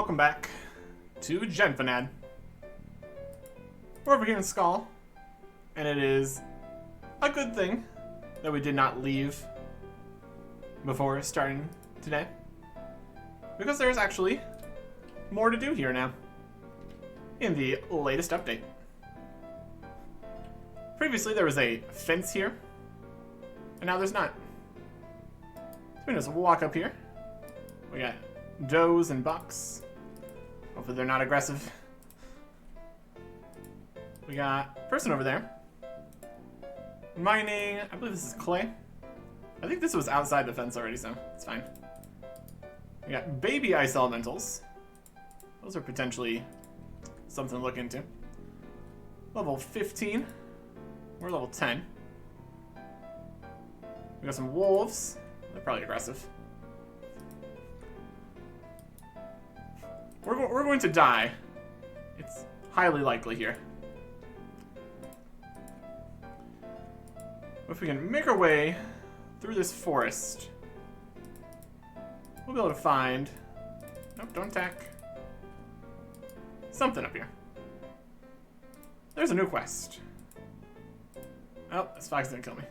welcome back to Genfanad. We're over here in Skull, and it is a good thing that we did not leave before starting today, because there's actually more to do here now in the latest update. Previously there was a fence here, and now there's not. So we just walk up here. We got does and bucks. Hopefully they're not aggressive. We got a person over there. Mining, I believe this is clay. I think this was outside the fence already, so it's fine. We got baby ice elementals. Those are potentially something to look into. Level 15. We're level 10. We got some wolves. They're probably aggressive. We're going to die. It's highly likely here. If we can make our way through this forest, we'll be able to find... Nope, don't attack. Something up here. There's a new quest. Oh, this fox didn't kill me.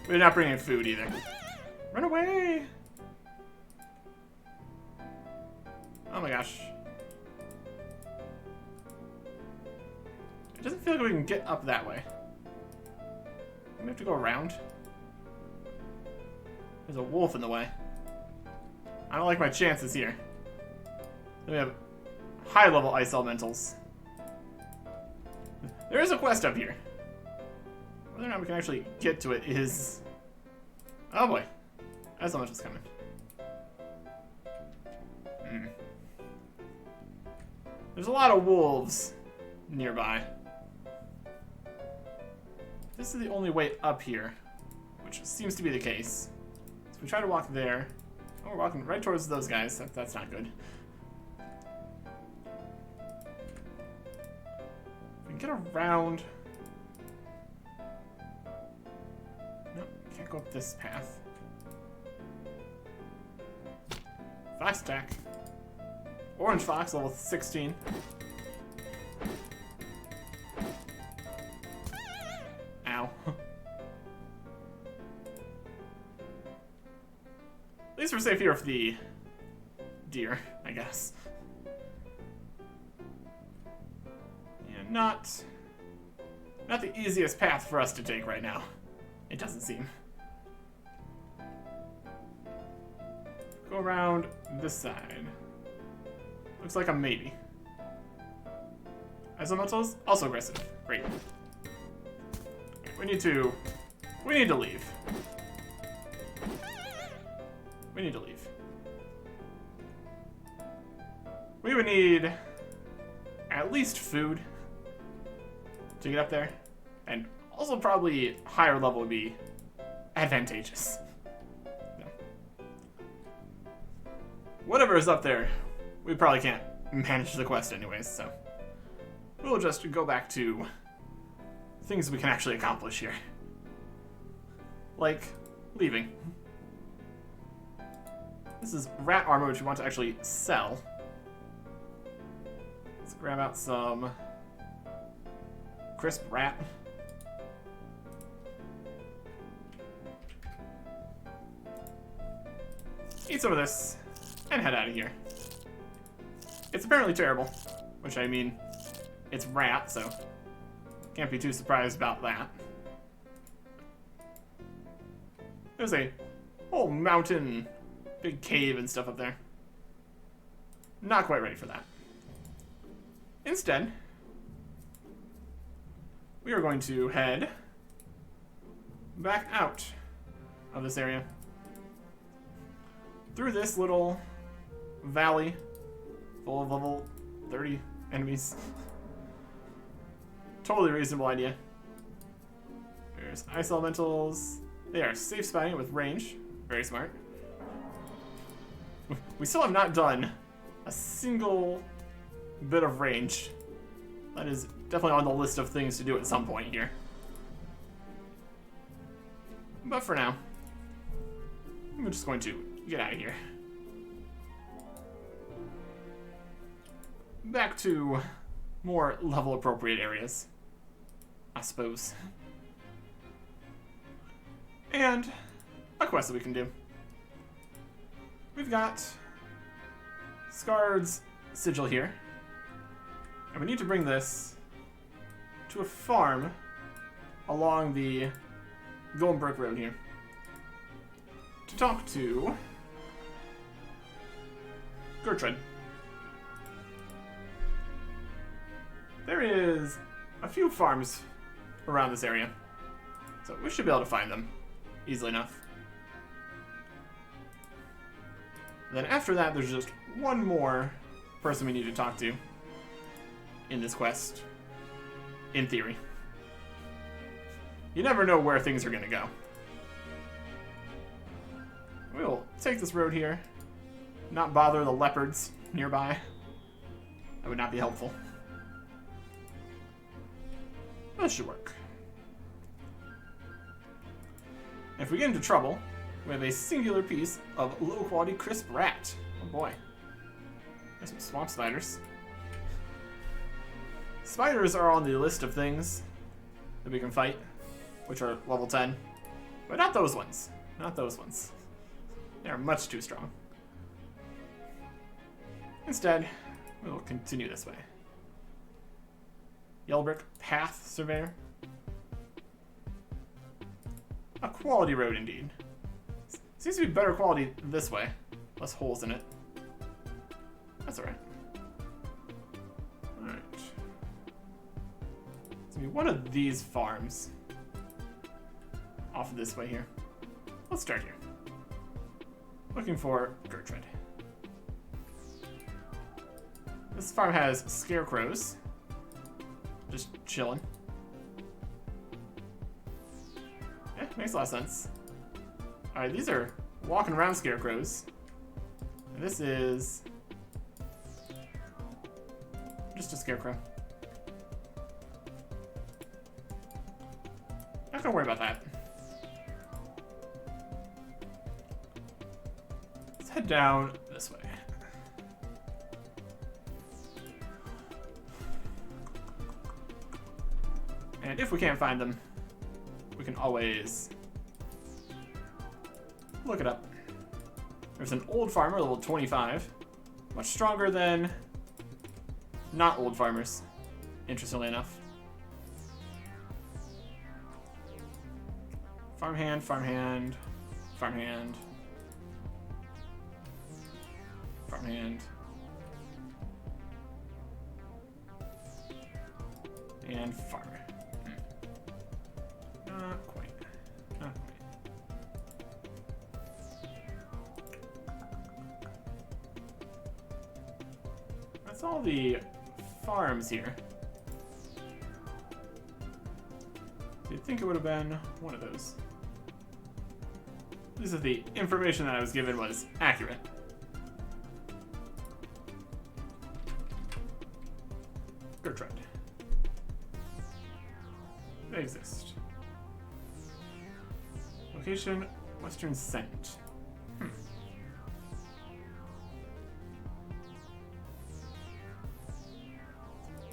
We did not bring in food either. Run away! Oh my gosh. It doesn't feel like we can get up that way. We have to go around. There's a wolf in the way. I don't like my chances here. Then we have high-level ice elementals. There is a quest up here. Whether or not we can actually get to it is... Oh boy. Ice elemental's coming. There's a lot of wolves nearby. This is the only way up here, which seems to be the case. So we try to walk there. Oh, we're walking right towards those guys. That's not good. We can get around... Nope, can't go up this path. Fox attack. Orange fox, level 16. Ow. At least we're safe here with the deer, I guess. And not the easiest path for us to take right now. It doesn't seem. Go around this side. Looks like a maybe. Ice elementals, also aggressive. Great. We need to leave. We need to leave. We would need at least food to get up there. And also probably higher level would be advantageous. Whatever is up there, we probably can't manage the quest anyways, so we'll just go back to things we can actually accomplish here. Like leaving. This is rat armor, which we want to actually sell. Let's grab out some crisp rat. Eat some of this and head out of here. It's apparently terrible, which I mean, it's rat, so can't be too surprised about that. There's a whole mountain, big cave and stuff up there. Not quite ready for that. Instead, we are going to head back out of this area. Through this little valley full of level 30 enemies. Totally reasonable idea. There's ice elementals. They are safe spotting with range. Very smart. We still have not done a single bit of range. That is definitely on the list of things to do at some point here. But for now, I'm just going to get out of here. Back to more level appropriate areas, I suppose. And a quest that we can do. We've got Scard's Sigil here. And we need to bring this to a farm along the Goldenberg Road here to talk to Gertrude. There is a few farms around this area, so we should be able to find them easily enough. And then after that, there's just one more person we need to talk to in this quest, in theory. You never know where things are going to go. We'll take this road here, not bother the leopards nearby. That would not be helpful. That should work. If we get into trouble, we have a singular piece of low-quality crisp rat. Oh boy. There's some swamp spiders. Spiders are on the list of things that we can fight, which are level 10. But not those ones. Not those ones. They are much too strong. Instead, we will continue this way. Yellow Brick Path Surveyor. A quality road indeed. Seems to be better quality this way. Less holes in it. That's alright. Alright. It's gonna be one of these farms. Off of this way here. Let's start here. Looking for Gertrude. This farm has scarecrows. Just chilling. Yeah, makes a lot of sense. Alright, these are walking around scarecrows. And this is just a scarecrow. Not gonna worry about that. Let's head down this way. And if we can't find them, we can always look it up. There's an old farmer, level 25. Much stronger than not old farmers, interestingly enough. Farmhand, farmhand, farmhand, farmhand. And farmer. Not quite. Not quite. That's all the farms here. You'd think it would have been one of those. This is the information that I was given was accurate. Gertrude. They exist. Location, Western Scent.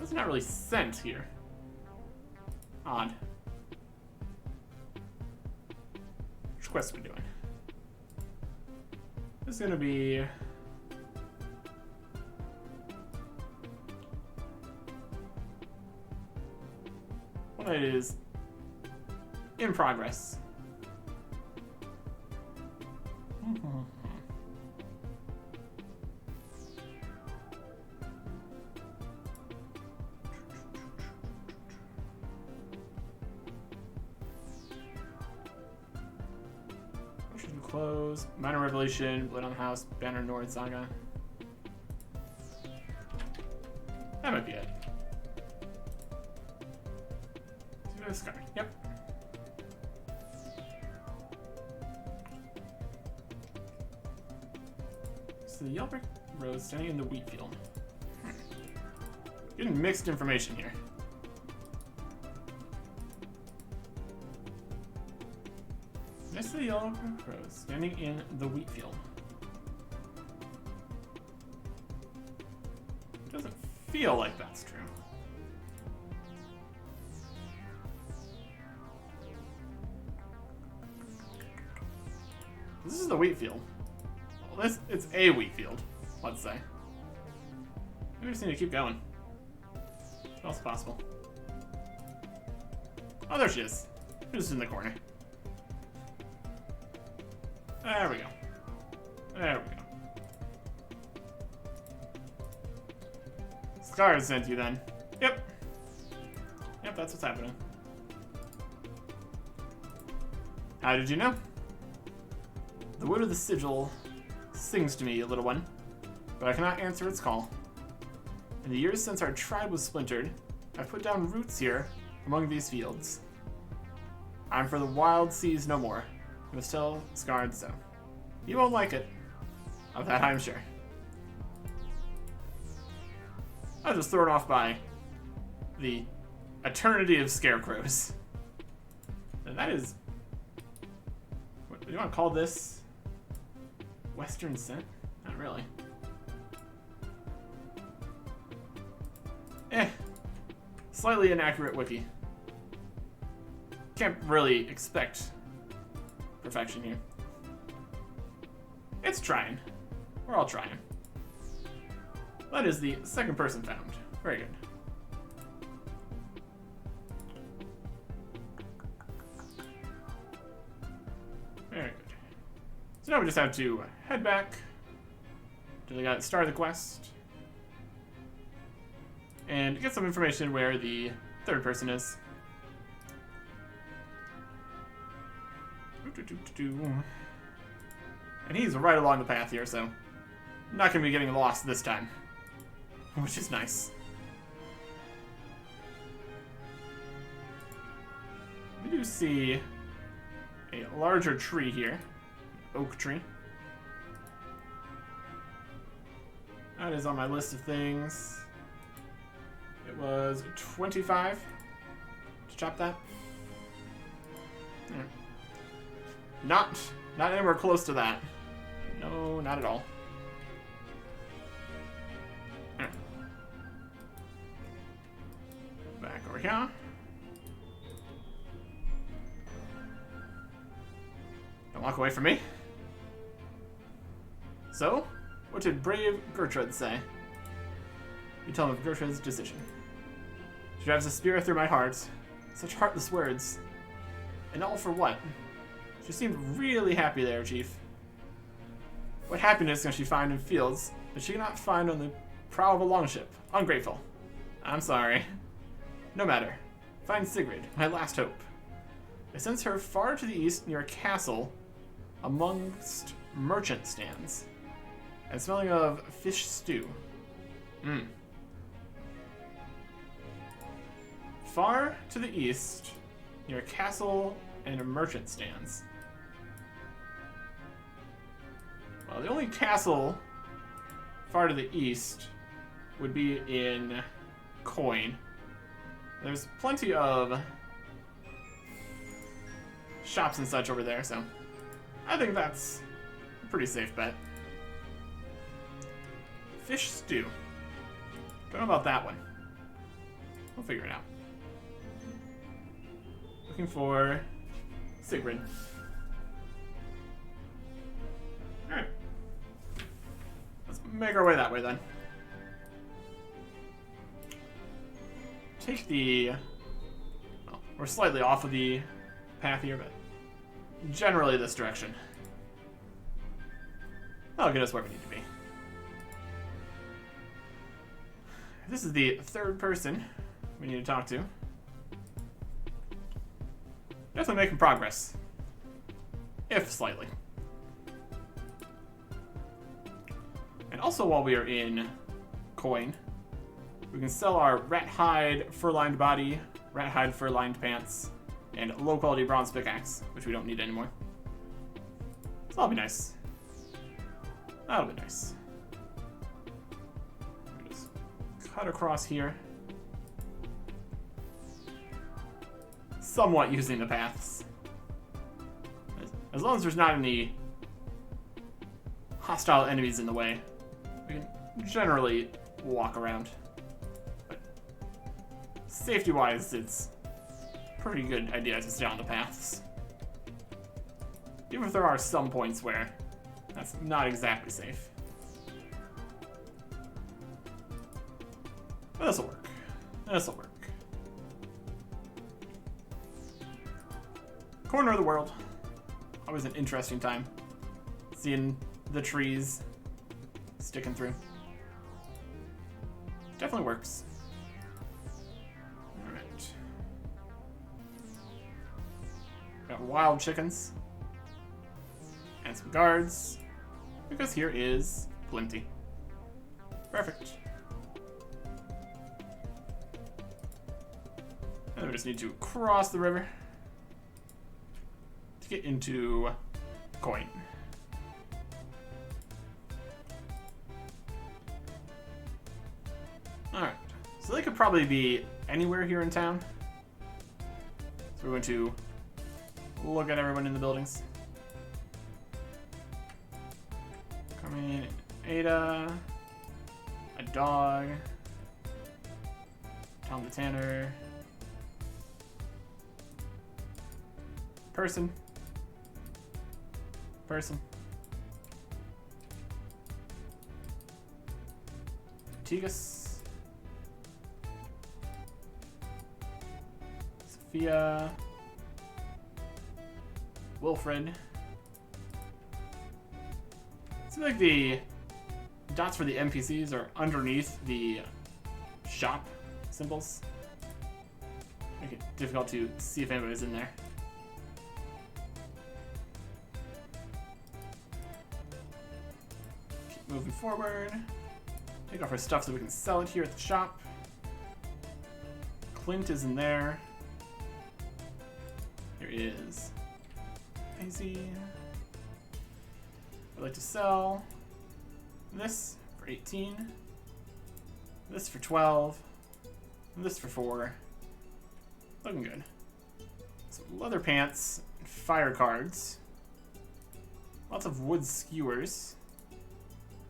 It's not really scent here. Odd. Which quest are we doing? This is gonna be one that is in progress. Close. Minor Revelation, Blood on the House, Banner North, Saga. That might be it. Scar. Yep. So the Yellow Brick Road standing in the wheat field. Getting mixed information here. I see the yellow crows standing in the wheat field. It doesn't feel like that's true. This is the wheat field. Well, it's a wheat field, let's say. Maybe we just need to keep going. What else is possible? Oh, there she is. Just in the corner. There we go. There we go. Scars sent you then. Yep. Yep, that's what's happening. How did you know? The wood of the sigil sings to me, little one, but I cannot answer its call. In the years since our tribe was splintered, I've put down roots here among these fields. I'm for the wild seas no more. You must tell Scard so. He won't like it. Of that I'm sure. I was just thrown off by the eternity of scarecrows. And that is... What do you want to call this? Western scent? Not really. Slightly inaccurate wiki. Can't really expect perfection here. It's trying. We're all trying. That is the second person found. Very good. Very good. So now we just have to head back to the guy that started the quest and get some information where the third person is. And he's right along the path here, so I'm not going to be getting lost this time, which is nice. We do see a larger tree here, oak tree. That is on my list of things. It was 25 to chop that. Yeah. Not anywhere close to that. No, not at all. Yeah. Back over here. Don't walk away from me. So, what did brave Gertrude say? You tell him of Gertrude's decision. She drives a spear through my heart. Such heartless words. And all for what? She seemed really happy there, Chief. What happiness can she find in fields that she cannot find on the prow of a longship? Ungrateful. I'm sorry. No matter. Find Sigrid, my last hope. I sense her far to the east near a castle amongst merchant stands. And smelling of fish stew. Far to the east, near a castle and a merchant stands. Well, the only castle far to the east would be in Coin. There's plenty of shops and such over there, so I think that's a pretty safe bet. Fish stew. Don't know about that one. We'll figure it out. Looking for Sigrid. Alright. Let's make our way that way then. Take the... Well, we're slightly off of the path here, but generally this direction. That'll get us where we need to be. This is the third person we need to talk to. Definitely making progress. If slightly. And also while we are in Coin, we can sell our rat hide fur-lined body, rat hide fur-lined pants, and low-quality bronze pickaxe, which we don't need anymore. So that'll be nice. That'll be nice. Just cut across here. Somewhat using the paths. As As long as there's not any hostile enemies in the way, we can generally walk around. But safety-wise, it's a pretty good idea to stay on the paths. Even if there are some points where that's not exactly safe. But this'll work. This'll work. Corner of the world. Always an interesting time. Seeing the trees sticking through. Definitely works. Alright. Got wild chickens. And some guards. Because here is plenty. Perfect. And we just need to cross the river to get into Coin. Alright, so they could probably be anywhere here in town. So we're going to look at everyone in the buildings. Coming, Ada, a dog, Tom the Tanner, person, Tigus, Sophia, Wilfred. Seems like the dots for the NPCs are underneath the shop symbols. Make it difficult to see if anybody's in there. Keep moving forward. Take off our stuff so we can sell it here at the shop. Clint is in there. There is Daisy. I'd like to sell this for 18, this for 12, and this for 4. Looking good. Some leather pants and fire cards. Lots of wood skewers.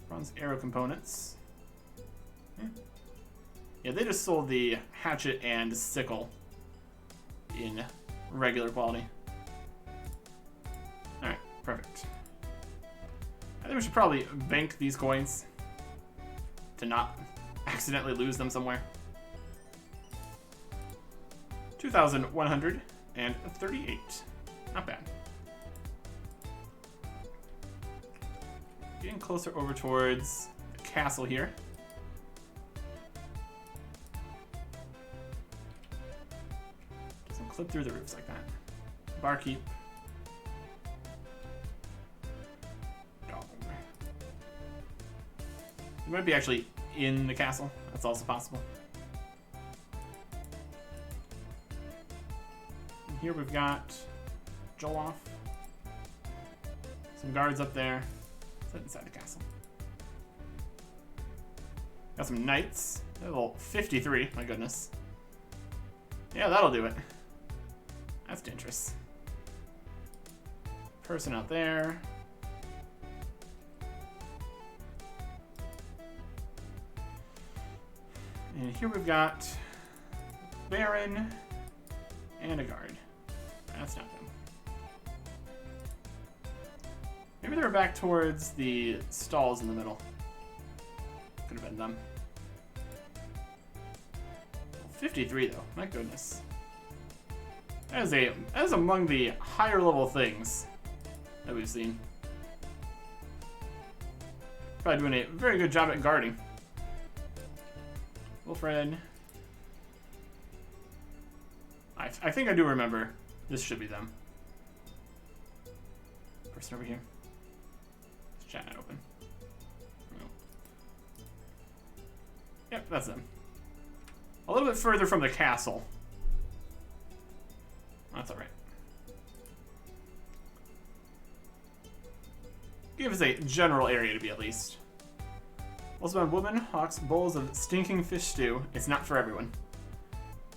Bronze arrow components. Yeah, they just sold the hatchet and sickle in regular quality. Alright, perfect. I think we should probably bank these coins to not accidentally lose them somewhere. 2,138. Not bad. Getting closer over towards the castle here. Doesn't clip through the roofs like that. Barkeep. Dog. It might be actually in the castle. That's also possible. And here we've got Joloff. Some guards up there. Inside the castle. Got some knights. Level 53, my goodness. Yeah, that'll do it. That's dangerous. Person out there. And here we've got Baron and a guard. That's not them. Maybe they were back towards the stalls in the middle. Could have been them. 53 though, my goodness. That is among the higher level things that we've seen. Probably doing a very good job at guarding. Wilfred. I think I do remember. This should be them. Person over here. Chat not open. No. Yep, that's them. A little bit further from the castle. That's alright. Give us a general area to be at least. Also, on woman hawks bowls of stinking fish stew. It's not for everyone.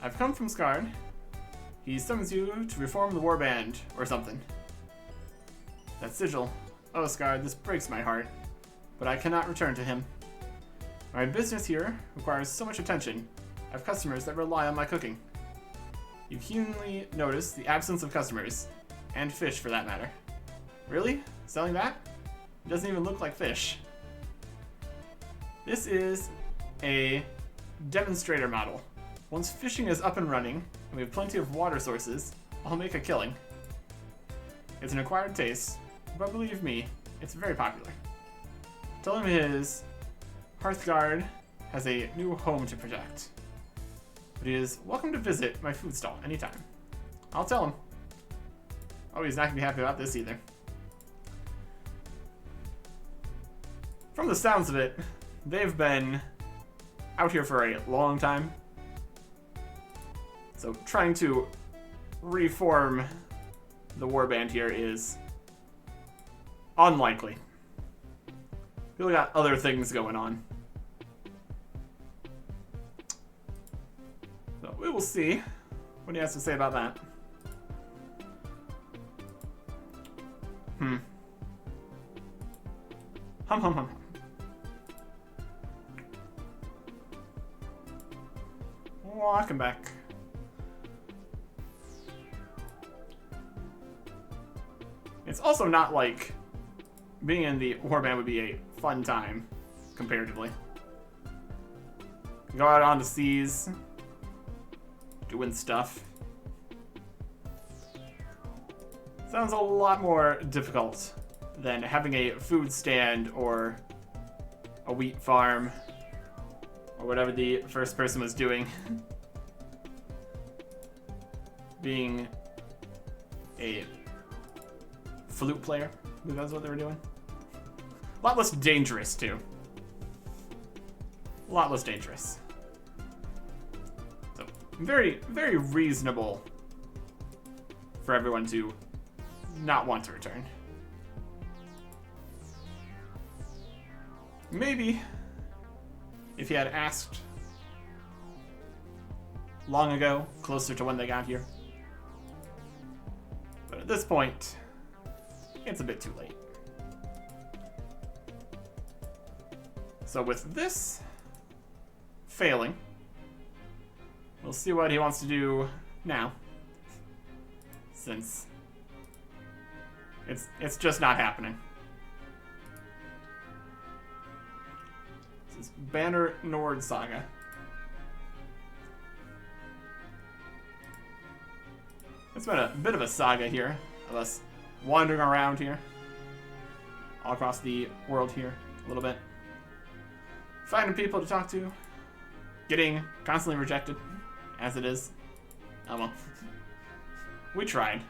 I've come from Skard. He summons you to reform the warband or something. That sigil. Oh, Scar, this breaks my heart. But I cannot return to him. My business here requires so much attention. I have customers that rely on my cooking. You keenly notice the absence of customers. And fish, for that matter. Really? Selling that? It doesn't even look like fish. This is a demonstrator model. Once fishing is up and running, and we have plenty of water sources, I'll make a killing. It's an acquired taste, but believe me, it's very popular. Tell him his Hearthguard has a new home to protect. But he is welcome to visit my food stall anytime. I'll tell him. Oh, he's not gonna be happy about this either. From the sounds of it, they've been out here for a long time. So trying to reform the warband here is unlikely. People got other things going on. So we will see what he has to say about that. Hum hum hum. Welcome back. It's also not like being in the warband would be a fun time, comparatively. Go out on the seas, doing stuff. Sounds a lot more difficult than having a food stand or a wheat farm or whatever the first person was doing. Being a flute player, I believe that's what they were doing. A lot less dangerous, too. A lot less dangerous. So, very, very reasonable for everyone to not want to return. Maybe if he had asked long ago, closer to when they got here. But at this point, it's a bit too late. So with this failing, we'll see what he wants to do now. Since it's just not happening. This is Banner Nord Saga. It's been a bit of a saga here of us wandering around here. All across the world here a little bit. Finding people to talk to. Getting constantly rejected, as it is. Oh well. We tried.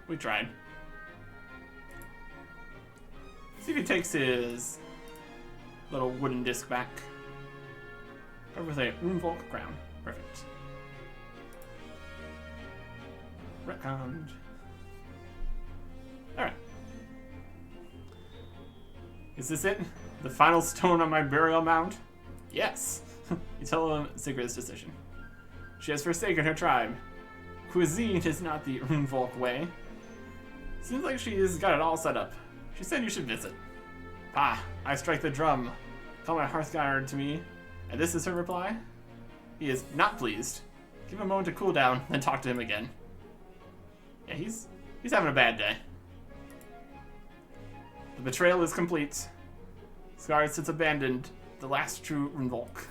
We tried. See if he takes his little wooden disc back. Covered with a Runvolk crown. Perfect. Retconned. Alright. Is this it? The final stone on my burial mound? Yes. You tell him Sigrid's decision. She has forsaken her tribe. Cuisine is not the Runvolk way. Seems like she's got it all set up. She said you should visit. Ah, I strike the drum. Call my Hearthguard to me. And this is her reply? He is not pleased. Give him a moment to cool down, then talk to him again. Yeah, he's having a bad day. The betrayal is complete. Scar sits abandoned, the last true Runvolk.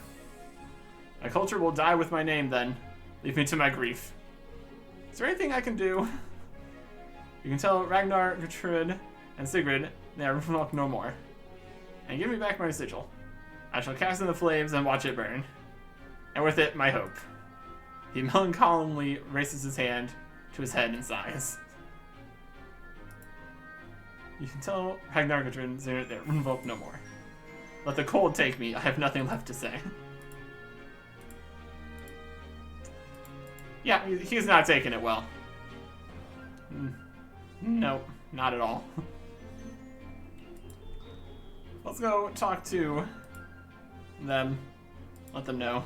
My culture will die with my name then. Leave me to my grief. Is there anything I can do? You can tell Ragnar, Gertrude, and Sigrid they are Runvolk no more. And give me back my sigil. I shall cast in the flames and watch it burn. And with it, my hope. He melancholy raises his hand to his head and sighs. You can tell Ragnar, Gertrude, and Sigrid they are Runvolk no more. Let the cold take me, I have nothing left to say. Yeah, he's not taking it well. Nope, not at all. Let's go talk to them. Let them know.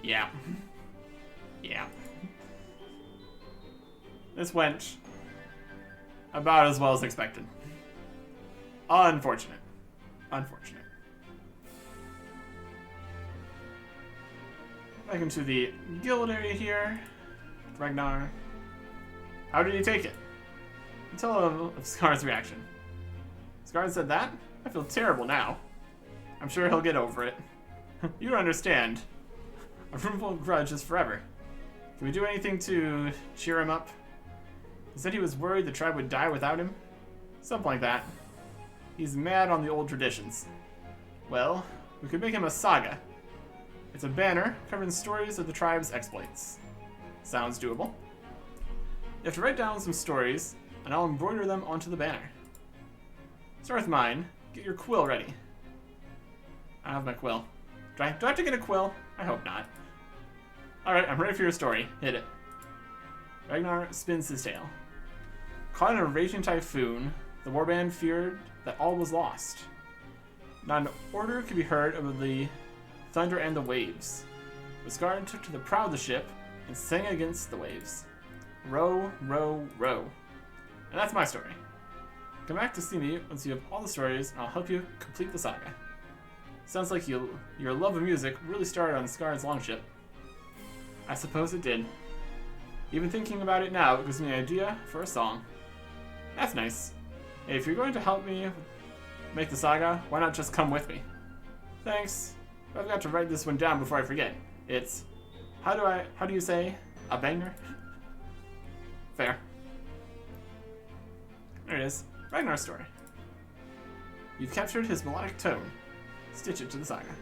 Yeah. Yeah. This went about as well as expected. Unfortunate. Unfortunate. Back into the guild area here. Ragnar. How did he take it? Tell him of Scar's reaction. Scar said that? I feel terrible now. I'm sure he'll get over it. You don't understand. A roomful of grudge is forever. Can we do anything to cheer him up? He said he was worried the tribe would die without him. Something like that. He's mad on the old traditions. Well, we could make him a saga. It's a banner covering stories of the tribe's exploits. Sounds doable. You have to write down some stories, and I'll embroider them onto the banner. Start with mine. Get your quill ready. I have my quill. Do I have to get a quill? I hope not. Alright, I'm ready for your story. Hit it. Ragnar spins his tale. Caught in a raging typhoon, the warband feared that all was lost. Not an order could be heard over the thunder and the waves. Asgard took to the prow of the ship and sang against the waves. Row, row, row. And that's my story. Come back to see me once you have all the stories, and I'll help you complete the saga. Sounds like your love of music really started on Scar's longship. I suppose it did. Even thinking about it now gives me an idea for a song. That's nice. Hey, if you're going to help me make the saga, why not just come with me? Thanks. I've got to write this one down before I forget. It's, how do you say, a banger? Fair. There it is. Ragnar's story. You've captured his melodic tone. Stitch it to the saga.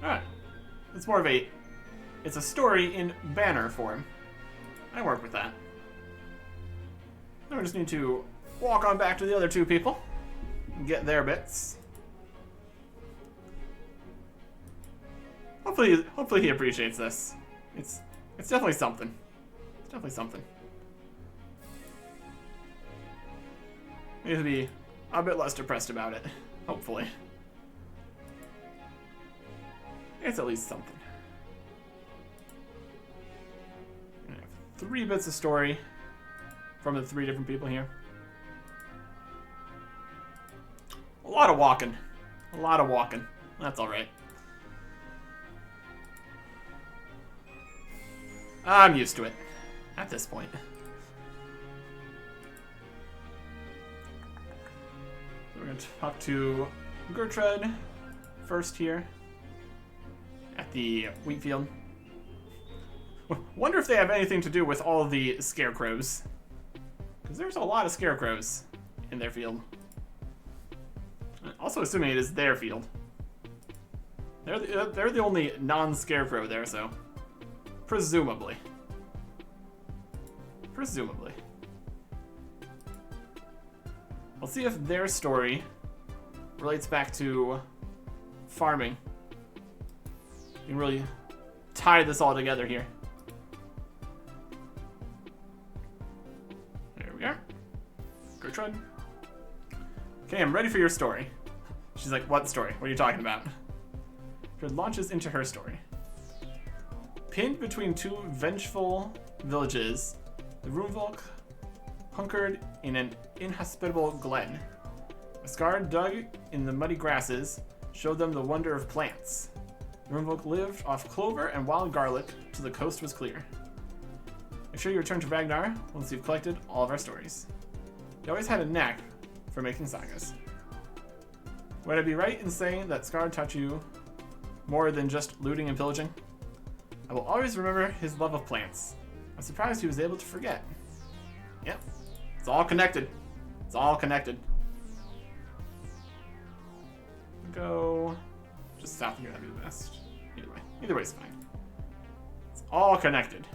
Alright. It's more of it's a story in banner form. I work with that. Now we just need to walk on back to the other two people and get their bits. Hopefully he appreciates this. It's definitely something. It's definitely something. I need to be a bit less depressed about it. Hopefully. It's at least something. I have 3 bits of story from the 3 different people here. A lot of walking. A lot of walking. That's alright. I'm used to it at this point. So we're going to talk to Gertrude first here at the wheat field. Wonder if they have anything to do with all the scarecrows. Because there's a lot of scarecrows in their field. Also assuming it is their field. They're the only non-scarecrow there, so... Presumably. Presumably. We'll see if their story relates back to farming. You can really tie this all together here. There we are. Gertrude. Okay, I'm ready for your story. She's like, what story? What are you talking about? Gertrude launches into her story. Pinned between 2 vengeful villages, the Roomvolk hunkered in an inhospitable glen. Asgard dug in the muddy grasses, showed them the wonder of plants. The Roomvolk lived off clover and wild garlic till the coast was clear. Make sure you return to Ragnar once you've collected all of our stories. He always had a knack for making sagas. Would I be right in saying that Scar taught you more than just looting and pillaging? I will always remember his love of plants. I'm surprised he was able to forget. Yep. It's all connected. It's all connected. Go just south of here, that'd be the best. Either way. Either way's fine. It's all connected.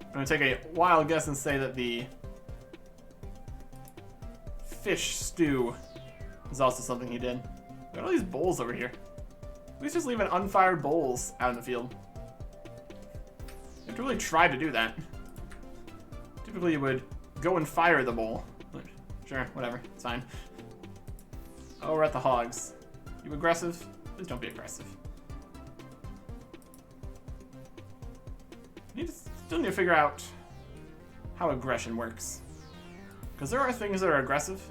I'm gonna take a wild guess and say that the fish stew is also something he did. Look at all these bowls over here. We just leaving unfired bowls out in the field. You have to really try to do that. Typically you would go and fire the bowl. Sure, whatever, it's fine. Oh, we're at the hogs. You aggressive? Please don't be aggressive. I need to Still need to figure out how aggression works. Because there are things that are aggressive.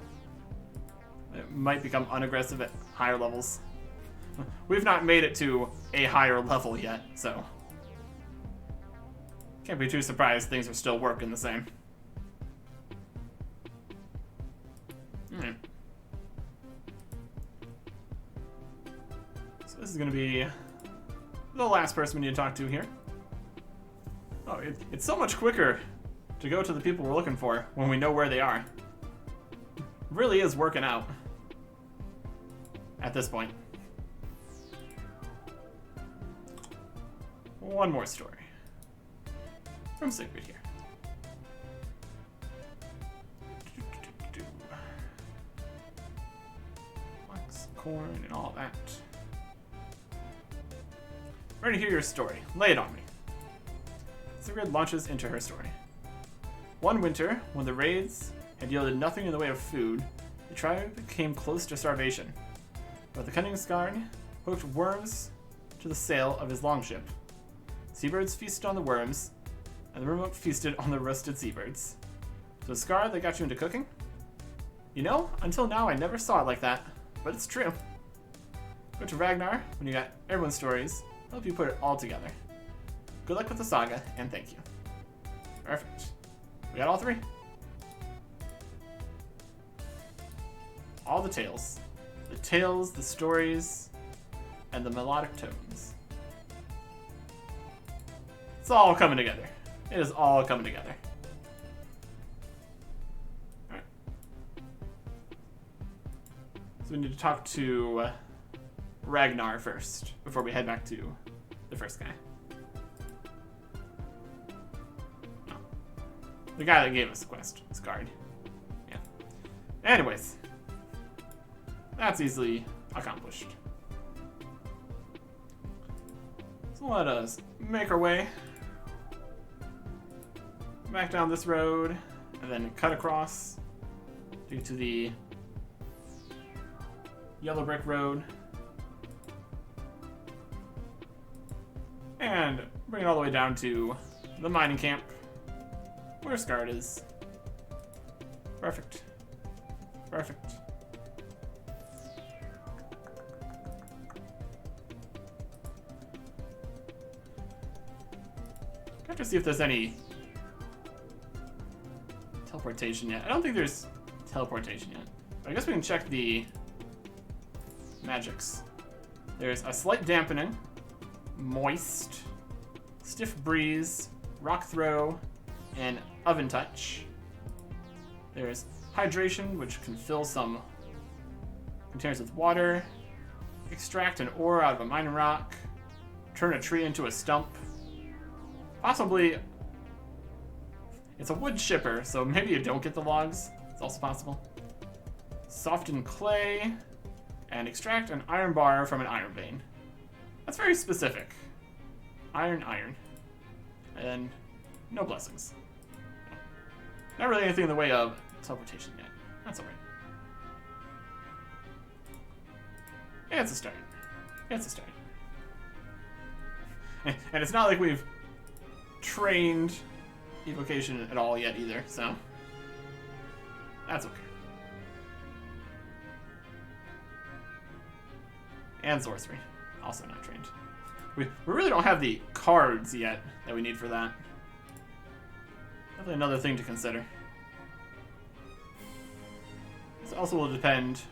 It might become unaggressive at higher levels. We've not made it to a higher level yet, so can't be too surprised things are still working the same. So this is going to be the last person we need to talk to here. Oh, it's so much quicker to go to the people we're looking for when we know where they are. It really is working out at this point. One more story from Sigrid here. Flax, corn, and all that. Ready to hear your story. Lay it on me. Sigrid launches into her story. One winter, when the raids had yielded nothing in the way of food, the tribe came close to starvation. But the cunning Skard hooked worms to the sail of his longship. Seabirds feasted on the worms, and the remote feasted on the roasted seabirds. So Skard, that got you into cooking? You know, until now I never saw it like that, but it's true. Go to Ragnar when you got everyone's stories. Help you put it all together. Good luck with the saga, and thank you. Perfect. We got all three. All the tales. The tales, the stories, and the melodic tones. It's all coming together. It is all coming together. Alright. So we need to talk to Ragnar first, before we head back to the first guy. Oh. The guy that gave us the quest, Skard. Yeah. Anyways. That's easily accomplished. So let us make our way back down this road, and then cut across to get to the yellow brick road. And bring it all the way down to the mining camp, where Skard is. Perfect. Perfect. I have to see if there's any teleportation yet. I don't think there's teleportation yet. But I guess we can check the magics. There's a slight dampening, moist, stiff breeze, rock throw, and oven touch. There's hydration, which can fill some containers with water, extract an ore out of a mining rock, turn a tree into a stump. Possibly, it's a wood shipper, so maybe you don't get the logs. It's also possible. Soften clay, and extract an iron bar from an iron vein. That's very specific. Iron. And no blessings. Not really anything in the way of teleportation yet. That's alright. Yeah, it's a start. It's a start. And it's not like we've trained evocation at all yet either, so that's okay. And sorcery, also not trained. We really don't have the cards yet that we need for that. Definitely another thing to consider. This also will depend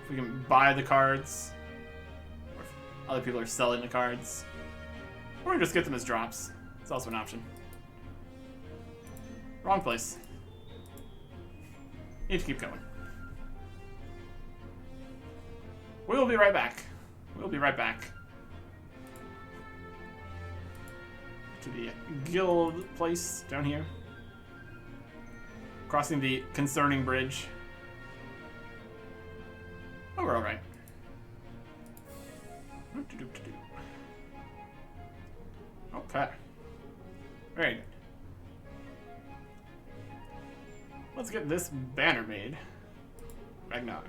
if we can buy the cards, or if other people are selling the cards, or we just get them as drops. It's also an option. Wrong place. Need to keep going. We'll be right back. We'll be right back. To the guild place down here. Crossing the concerning bridge. Oh, we're alright. Okay. Very good. Let's get this banner made. Ragnar.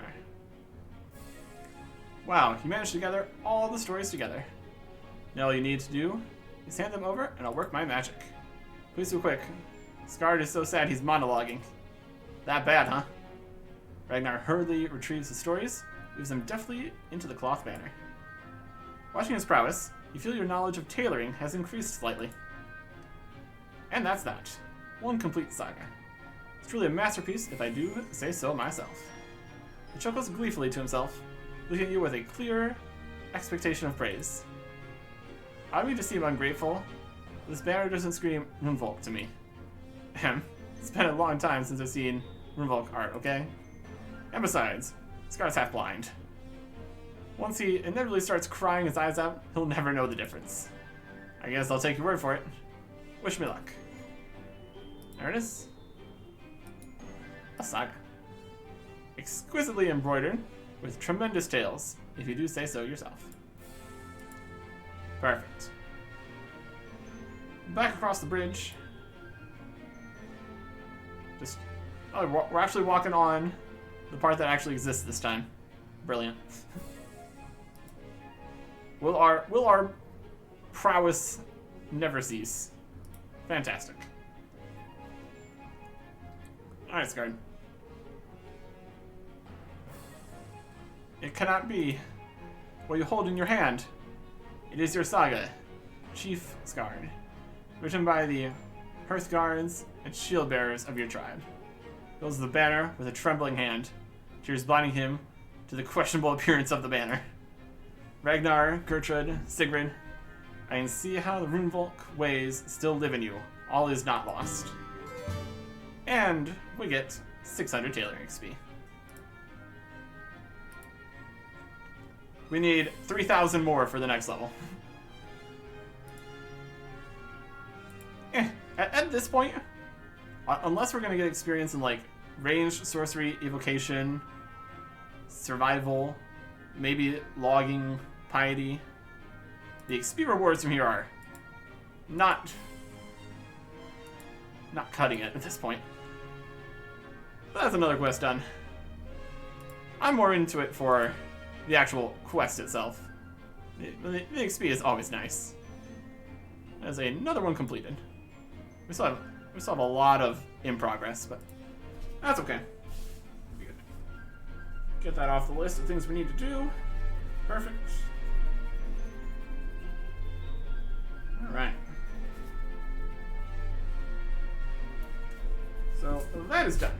Wow, he managed to gather all the stories together. Now all you need to do Just hand them over, and I'll work my magic. Please do quick. Scarred is so sad he's monologuing. That bad, huh? Ragnar hurriedly retrieves his stories, moves them deftly into the cloth banner. Watching his prowess, you feel your knowledge of tailoring has increased slightly. And that's that. One complete saga. It's truly a masterpiece, if I do say so myself. He chuckles gleefully to himself, looking at you with a clear expectation of praise. I mean to seem ungrateful. This banner doesn't scream Runvolk to me. Ahem. It's been a long time since I've seen Runvolk art, okay? And besides, Scar's half blind. Once he inevitably starts crying his eyes out, he'll never know the difference. I guess I'll take your word for it. Wish me luck. There it is. A saga. Exquisitely embroidered, with tremendous tales, if you do say so yourself. Perfect. Back across the bridge. We're actually walking on the part that actually exists this time. Brilliant. Will our prowess never cease? Fantastic. Alright, Scarred. It cannot be what you hold in your hand. It is your saga, Chief Scarred, written by the Hearthguards and shield bearers of your tribe. Fills the banner with a trembling hand, tears blinding him to the questionable appearance of the banner. Ragnar, Gertrude, Sigrid, I can see how the Runvolk ways still live in you. All is not lost. And we get 600 tailoring XP. We need 3,000 more for the next level. At this point, unless we're going to get experience in like ranged sorcery, evocation, survival, maybe logging, piety, the XP rewards from here are not cutting it at this point. But that's another quest done. I'm more into it for the actual quest itself. The XP is always nice. There's another one completed. We still have a lot of in progress, but that's okay. Be good. Get that off the list of things we need to do. Perfect. All right. So that is done.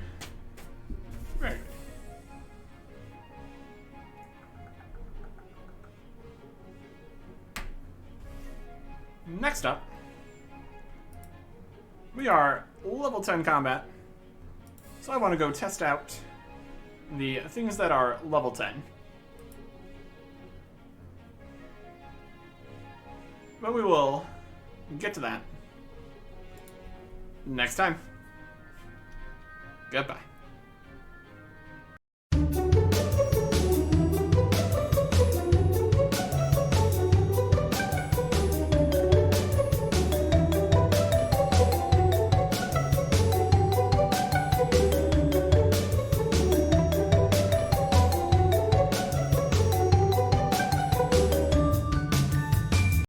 Very good. Next up, we are level 10 combat, so I want to go test out the things that are level 10. But we will get to that next time. Goodbye.